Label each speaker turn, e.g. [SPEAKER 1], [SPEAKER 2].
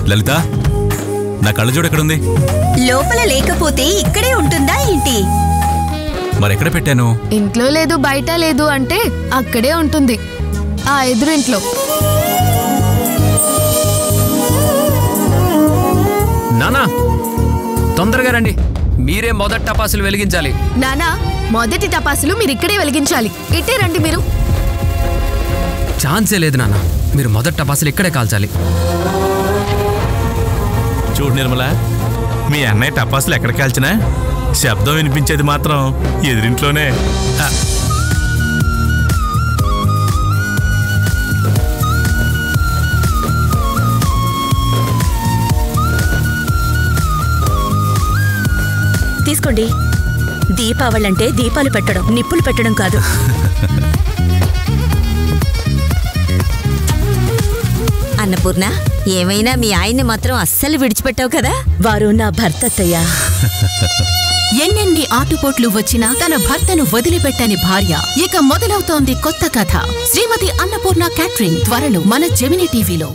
[SPEAKER 1] లలిత, నా కళ్ళజోడు ఎక్కడుంది?
[SPEAKER 2] లోపల లేకపోతే ఇక్కడే ఉంటుందా ఏంటి?
[SPEAKER 1] మరెక్కడ పెట్టాను?
[SPEAKER 3] ఇంట్లో లేదు, బయట లేదు అంటే అక్కడే ఉంటుంది, ఆ ఎదురింట్లో.
[SPEAKER 4] నానా, తొందరగా రండి, మీరే మొదటి టపాసులు వెలిగించాలి.
[SPEAKER 3] నానా, మొదటి టపాసులు మీరు ఇక్కడే వెలిగించాలి. ఇట్టే రండి మీరు.
[SPEAKER 4] ఛాన్సే లేదు నాన్న, మీరు మొదటి టపాసులు ఇక్కడే కాల్చాలి.
[SPEAKER 1] చూడు నిర్మల, మీ అన్నయ్య టపాసులు ఎక్కడ కాల్చినా శబ్దం వినిపించేది మాత్రం ఎదురింట్లోనే.
[SPEAKER 2] తీసుకోండి. దీపావళంటే దీపాలు పెట్టడం, నిప్పులు పెట్టడం కాదు.
[SPEAKER 5] అన్నపూర్ణ, ఏమైనా మీ ఆయన్ని మాత్రం అస్సలు విడిచిపెట్టావు కదా?
[SPEAKER 2] వారు నా భర్త అత్తయ్య.
[SPEAKER 6] ఎన్నెన్ని ఆటుపోట్లు వచ్చినా తన భర్తను వదిలిపెట్టని భార్య. ఇక మొదలవుతోంది కొత్త కథ. శ్రీమతి అన్నపూర్ణ క్యాటరింగ్ త్వరలో మన జెమిని టీవీలో.